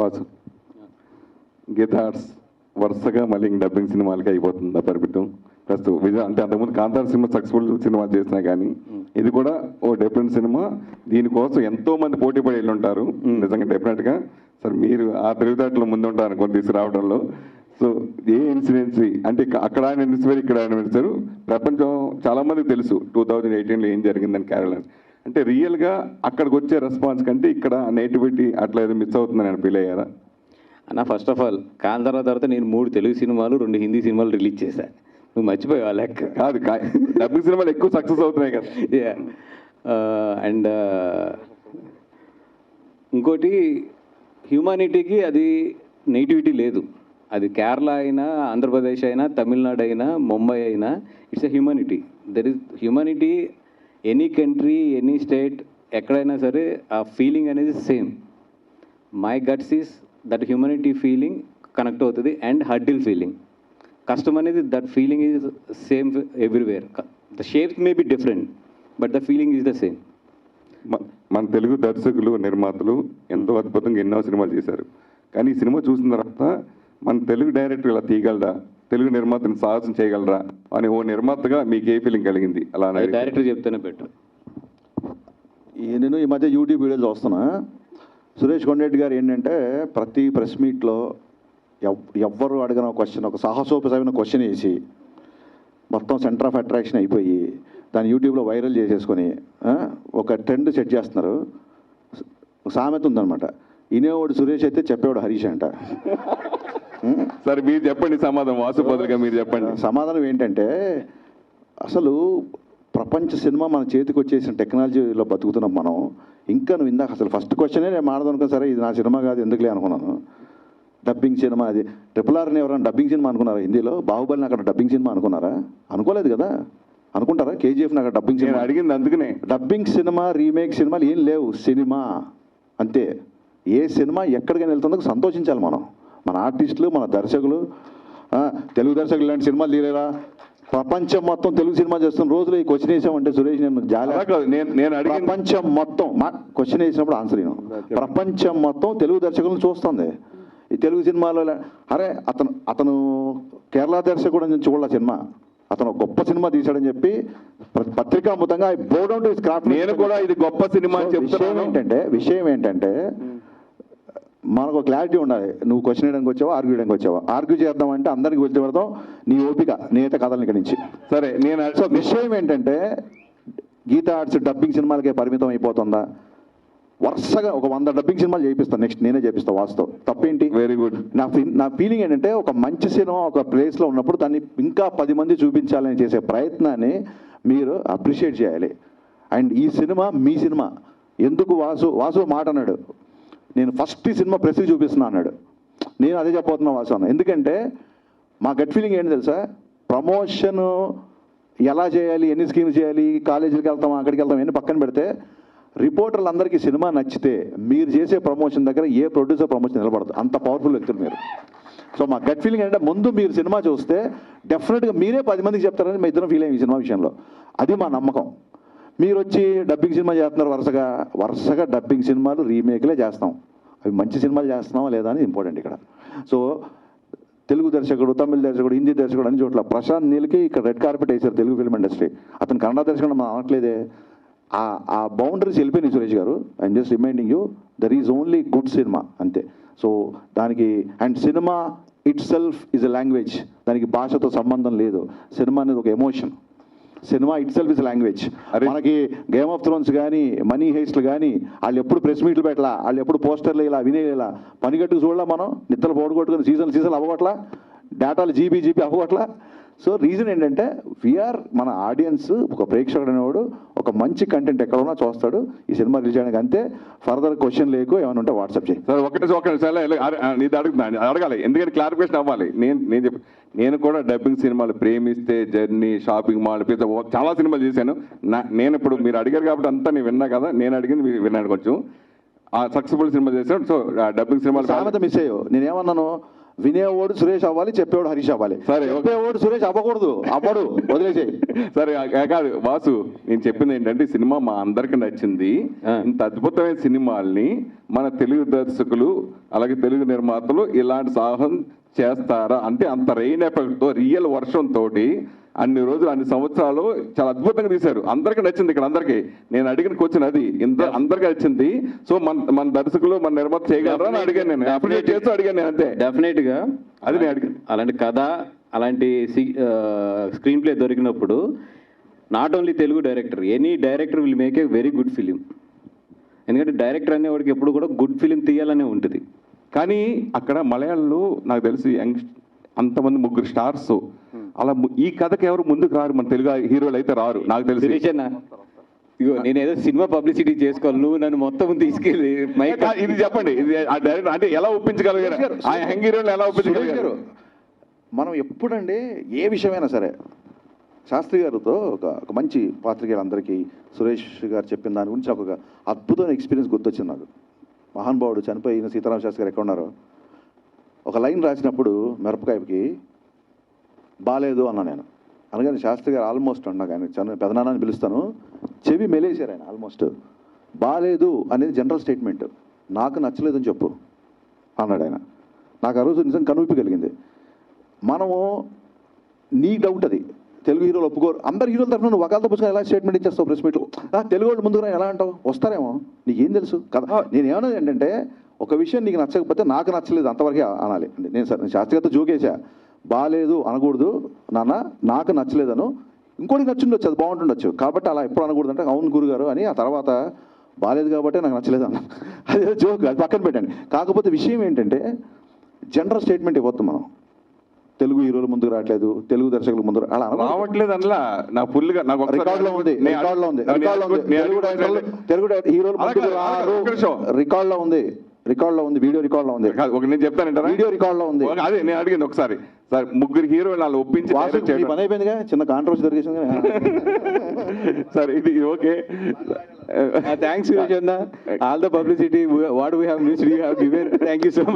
Vasu Gita arts వరుసగా మళ్ళీ dubbing సినిమాలకి అయిపోతుంది పరిమితం. ప్రస్తుతం విజయ్ అంటే అంతకుముందు కాంతార సినిమా సక్సెస్ఫుల్ సినిమాలు చేసినా కానీ ఇది కూడా ఓ డిఫరెంట్ సినిమా. దీనికోసం ఎంతో మంది పోటీ పడి వెళ్ళి ఉంటారు. నిజంగా డెఫినెట్గా సార్ మీరు ఆ తెలివితేటలో ముందుంటారు కొన్ని తీసుకురావడంలో. సో ఏ ఇన్సిడెన్సీ అంటే అక్కడ ఆయన నిలిచిపోయారు, ఇక్కడ ఆయన నిలిచారు. ప్రపంచం చాలామందికి తెలుసు 2018లో ఏం జరిగిందని కేరళ. అంటే రియల్గా అక్కడికి వచ్చే రెస్పాన్స్ కంటే ఇక్కడ నేటివిటీ అట్లా ఏదో మిస్ అవుతుందని ఆయన ఫీల్ అయ్యారా? అన్న ఫస్ట్ ఆఫ్ ఆల్ కాంతారా తర్వాత నేను 3 తెలుగు సినిమాలు 2 హిందీ సినిమాలు రిలీజ్ చేశాను. నువ్వు మర్చిపోయావా లెక్క? కాదు, డబ్బింగ్ సినిమాలు ఎక్కువ సక్సెస్ అవుతున్నాయి కదా. అండ్ ఇంకోటి హ్యూమానిటీకి అది నెగిటివిటీ లేదు. అది కేరళ అయినా, ఆంధ్రప్రదేశ్ అయినా, తమిళనాడు అయినా, ముంబై అయినా, it's a humanity. There is humanity any country, any state, ఎక్కడైనా సరే ఆ ఫీలింగ్ అనేది same. My guts is that humanity feeling connect అవుతుంది. అండ్ హర్డిల్ ఫీలింగ్, కష్టం అనేది that feeling is same everywhere. The shapes may be different but the feeling is the same. మన తెలుగు దర్శకులు, నిర్మాతలు ఎంతో అద్భుతంగా ఎన్నో సినిమాలు చేశారు. కానీ ఈ సినిమా చూసిన తర్వాత మన తెలుగు డైరెక్టర్ ఇలా తీయగలరా, తెలుగు నిర్మాతను సాహసం చేయగలరా అని ఓ నిర్మాతగా మీకు ఏ ఫీలింగ్ కలిగింది? అలా డైరెక్టర్ చెప్తేనే బెటర్. నేను ఈ మధ్య యూట్యూబ్ వీడియోలు చూస్తున్నా. సురేష్ కొండరెడ్డి గారు ఏంటంటే ప్రతి ప్రెస్ మీట్లో ఎవ్వరు అడిగిన క్వశ్చన్, ఒక సాహసోపేతమైన క్వశ్చన్ వేసి మొత్తం సెంటర్ ఆఫ్ అట్రాక్షన్ అయిపోయి దాన్ని యూట్యూబ్లో వైరల్ చేసేసుకొని ఒక ట్రెండ్ సెట్ చేస్తున్నారు. సామెత ఉందన్నమాట, ఇనేవాడు సురేష్ అయితే చెప్పేవాడు హరీష్ అంట. సరే మీరు చెప్పండి సమాధానం, వాసు బదులుగా మీరు చెప్పండి. సమాధానం ఏంటంటే అసలు ప్రపంచ సినిమా మన చేతికి వచ్చేసిన టెక్నాలజీలో బతుకుతున్నాం మనం. ఇంకా నువ్వు ఇందాక అసలు ఫస్ట్ క్వశ్చనే నేను మాడదనుకో, సరే ఇది నా సినిమా కాదు ఎందుకులే అనుకున్నాను. డబ్బింగ్ సినిమా అది. RRRని ఎవరైనా డబ్బింగ్ సినిమా అనుకున్నారా? హిందీలో బాహుబలిని అక్కడ డబ్బింగ్ సినిమా అనుకున్నారా? అనుకోలేదు కదా. అనుకుంటారా? KGFని అక్కడ డబ్బింగ్ సినిమా అడిగింది అందుకనే. డబ్బింగ్ సినిమా, రీమేక్ సినిమాలు ఏం లేవు. సినిమా అంతే. ఏ సినిమా ఎక్కడికైనా వెళ్తుందో సంతోషించాలి మనం. మన ఆర్టిస్టులు, మన దర్శకులు, తెలుగు దర్శకులు ఇలాంటి సినిమాలు తీరేలా ప్రపంచం మొత్తం తెలుగు సినిమా చేస్తున్న రోజులు ఈ క్వశ్చన్ వేసామంటే సురేష్ నేను నేను ప్రపంచం మొత్తం క్వశ్చన్ వేసినప్పుడు ఆన్సర్ నేను ప్రపంచం మొత్తం తెలుగు దర్శకులను చూస్తుంది. ఈ తెలుగు సినిమాలో అరే అతను కేరళ దర్శకుడు అని చూడాల సినిమా, అతను గొప్ప సినిమా తీశాడని చెప్పి పత్రికాముతంగా బోర్డ్ క్రాఫ్ట్. నేను కూడా ఇది గొప్ప సినిమా విషయం ఏంటంటే మనకు క్లారిటీ ఉండాలి. నువ్వు క్వశ్చన్ వేయడానికి వచ్చావా, ఆర్గ్యూ చేయడానికి వచ్చావా? ఆర్గ్యూ చేద్దామంటే అందరికి వెళ్తే పెడతాం. నీ ఓపిక, నేత కథల ఇక్కడి నుంచి. సరే నేను సో విషయం ఏంటంటే గీతా ఆర్ట్స్ డబ్బింగ్ సినిమాలకే పరిమితం అయిపోతుందా? వరుసగా ఒక 100 డబ్బింగ్ సినిమాలు చేయిస్తాను. నెక్స్ట్ నేనే చేపిస్తాను వాస్తవం. తప్పేంటి? Very good. నా ఫీలింగ్ ఏంటంటే ఒక మంచి సినిమా ఒక ప్లేస్లో ఉన్నప్పుడు దాన్ని ఇంకా 10 మంది చూపించాలని చేసే ప్రయత్నాన్ని మీరు అప్రిషియేట్ చేయాలి. అండ్ ఈ సినిమా మీ సినిమా. ఎందుకు వాసు మాట అన్నాడు, నేను ఫస్ట్ ఈ సినిమా ప్రెస్కి చూపిస్తున్నా అన్నాడు. నేను అదే చెప్పబోతున్నా వాసు అన్న. ఎందుకంటే మా గట్ ఫీలింగ్ ఏంటి తెలుసా, ప్రమోషన్ ఎలా చేయాలి, ఎన్ని స్కీమ్స్ చేయాలి, కాలేజీలకు వెళ్తాం, అక్కడికి వెళ్తాం, ఎన్ని పక్కన పెడితే రిపోర్టర్లందరికీ సినిమా నచ్చితే మీరు చేసే ప్రమోషన్ దగ్గర ఏ ప్రొడ్యూసర్ ప్రమోషన్ నిలబడదు. అంత పవర్ఫుల్ వ్యక్తులు మీరు. సో మా గట్ ఫీలింగ్ ఏంటంటే ముందు మీరు సినిమా చూస్తే డెఫినెట్గా మీరే 10 మందికి చెప్తారని మా ఇద్దరం ఫీల్ అయ్యాం ఈ సినిమా విషయంలో. అది మా నమ్మకం. మీరు వచ్చి డబ్బింగ్ సినిమా చేస్తున్నారు, వరుసగా డబ్బింగ్ సినిమాలు రీమేక్లే చేస్తాం. అవి మంచి సినిమాలు చేస్తున్నావా లేదా అని ఇంపార్టెంట్ ఇక్కడ. సో తెలుగు దర్శకుడు, తమిళ దర్శకుడు, హిందీ దర్శకుడు అన్ని చోట్ల ప్రశాంత్ నీల్కి ఇక్కడ రెడ్ కార్పెట్ వేశారు తెలుగు ఫిల్మ్ ఇండస్ట్రీ. అతను కన్నడ దర్శకుడు మనం అనట్లేదే. ఆ బౌండరీస్ వెళ్ళిపోయినాయి సురేష్ గారు. I'm just reminding you, there is only good cinema అంతే. సో దానికి and cinema itself is a language. దానికి భాషతో సంబంధం లేదు. సినిమా అనేది ఒక emotion. Cinema itself is language. మనకి గేమ్ ఆఫ్ థ్రోన్స్ కానీ, మనీ హెయిస్ట్లు కానీ వాళ్ళు ఎప్పుడు ప్రెస్ మీట్లు పెట్టలా, వాళ్ళు ఎప్పుడు పోస్టర్లు ఇలా వినేలా పనిగట్టుకు చూడలా, మనం నిద్రలు పోడుకొట్టుకుని సీజన్లు అవ్వగట్లా, డేటాలు జీబీ అవ్వగట్లా. సో రీజన్ ఏంటంటే వీఆర్ మన ఆడియన్స్, ఒక ప్రేక్షకుడు అనేవాడు ఒక మంచి కంటెంట్ ఎక్కడ ఉన్నా చూస్తాడు. ఈ సినిమా రిలీజ్ చేయడానికి అంతే. ఫర్దర్ క్వశ్చన్ లేకు ఏమైనా ఉంటే వాట్సాప్ చేయి. సార్ నీది అడగాలి, ఎందుకంటే క్లారిఫికేషన్ అవ్వాలి. నేను కూడా డబ్బింగ్ సినిమాలు ప్రేమిస్తే, జర్నీ, షాపింగ్ మాల్, చాలా సినిమాలు చేశాను. నేను ఇప్పుడు మీరు అడిగారు కాబట్టి అంతా నేను విన్నా కదా, నేను అడిగింది మీరు విన్నాను కొంచెం. సక్సెస్ఫుల్ సినిమా చేశాను. సో డబ్బింగ్ సినిమాలు సామెత మిస్ అయ్యో. నేనేమన్నాను, వినేవాడు సురేష్ అవ్వాలి, చెప్పేవాడు హరీష్ అవ్వాలి. సరే, ఓకే. చెప్పేవాడు సురేష్ అవ్వకూడదు, అవ్వడు, వదిలేసేయి. సరే కాదు వాసు, నేను చెప్పింది ఏంటంటే ఈ సినిమా మా అందరికి నచ్చింది. ఇంత అద్భుతమైన సినిమాల్ని మన తెలుగు దర్శకులు అలాగే తెలుగు నిర్మాతలు ఇలాంటి సాహసం చేస్తారా అంటే అంత రెయిన్ ఎఫెక్ట్తో రియల్ వర్షంతో అన్ని రోజులు అన్ని సంవత్సరాలు చాలా అద్భుతంగా తీశారు. అందరికీ నచ్చింది. ఇక్కడ అందరికీ నేను అడిగిన క్వశ్చన్ అది, ఇంత అందరికీ నచ్చింది. సో మన దర్శకులు మన నిర్మాత చేయగలరా అని అడిగాను. నేను అప్రిషియేట్ చేస్తూ అడిగాను నేను, అంతే. డెఫినెట్గా అది నేను అడిగాను. అలాంటి కథ, అలాంటి స్క్రీన్ ప్లే దొరికినప్పుడు not only Telugu director, any director will make a very good film. ఎందుకంటే డైరెక్టర్ అనేవాడికి ఎప్పుడు కూడా గుడ్ ఫిలిం తీయాలనే ఉంటుంది. కానీ అక్కడ మలయాళంలో నాకు తెలిసి అంతమంది 3 స్టార్స్ అలా ఈ కథకి ఎవరు ముందుకు రారు. మన తెలుగు హీరోలు అయితే రారు నాకు తెలిసి. సురేషన్న, ఇగో నేను ఏదో సినిమా పబ్లిసిటీ చేసుకోవాలి, నువ్వు నన్ను మొత్తం తీసుకెళ్ళి మైక్ ఇది చెప్పండి, ఇది ఆ డైరెక్టర్ అంటే ఎలా ఒప్పించగలిగారు, ఆ యంగ్ హీరోలు ఎలా ఒప్పించగలిగారు? మనం ఎప్పుడంటే ఏ విషయమైనా సరే శాస్త్రి గారితో ఒక మంచి పాత్రికేయులందరికీ సురేష్ గారు చెప్పిన దాని గురించి ఒక అద్భుతమైన ఎక్స్పీరియన్స్ గుర్తొచ్చింది నాకు. మహానుభావుడు చనిపోయిన సీతారామ శాస్త్రి గారు ఎక్కడ ఉన్నారో, ఒక లైన్ రాసినప్పుడు మిరపకాయకి బాలేదు అన్నా నేను. అనగానే శాస్త్రి గారు ఆల్మోస్ట్ అన్నా కానీ పెదనాన్నని పిలుస్తాను, చెవి మెలేశారు ఆయన. ఆల్మోస్ట్ బాలేదు అనేది జనరల్ స్టేట్మెంట్, నాకు నచ్చలేదని చెప్పు అన్నాడు ఆయన. నాకు ఆ రోజు నిజంగా కనువిప్పి కలిగింది. మనము నీ డౌట్ అది, తెలుగు హీరోలు ఒప్పుకోరు. అందరు హీరోల తరఫున నువ్వు ఒకళ్ళతో పుస్తకం ఎలా స్టేట్మెంట్ ఇచ్చేస్తావు ప్రెస్ మీట్లో? తెలుగు వాళ్ళు ముందుగా ఎలా అంటావు? వస్తారేమో, నీకేం తెలుసు కదా. నేను ఏమన్నా ఏంటంటే ఒక విషయం నీకు నచ్చకపోతే నాకు నచ్చలేదు అంతవరకే అనాలి. నేను శాస్త్రి గారితో జోకేసా, బాగాలేదు అనకూడదు నాన్న, నాకు నచ్చలేదను, ఇంకోటి నచ్చుండొచ్చు, అది బాగుంటుండొచ్చు, కాబట్టి అలా ఎప్పుడు అనకూడదు అంటే అవును గురుగారు అని. ఆ తర్వాత బాగాలేదు కాబట్టి నాకు నచ్చలేదు అన్న. అదే జోక్, అది పక్కన పెట్టండి. కాకపోతే విషయం ఏంటంటే జనరల్ స్టేట్మెంట్ ఇవ్వద్దు మనం. తెలుగు హీరోలు ముందుకు రావట్లేదు, తెలుగు దర్శకులు ముందు అలా రావట్లేదు అనలా. నా ఫుల్గా నాకు రికార్డులో ఉంది, రికార్డులో ఉంది, తెలుగు హీరోలు రికార్డులో ఉంది, రికార్డులో ఉంది, వీడియో రికార్డులో ఉంది. ఒక నేను చెప్తానంటారా, వీడియో రికార్డులో ఉంది. అదే నేను అడిగింది ఒకసారి, సార్ 3 హీరోలు వాళ్ళు ఒప్పించి పని అయిపోయిందిగా, చిన్న కాంట్రవర్సీ దొరికేసింది. సార్ ఇది ఓకే, థ్యాంక్స్ సురేష్ అన్న, all the publicity what we have missed you have given. Thank you so much.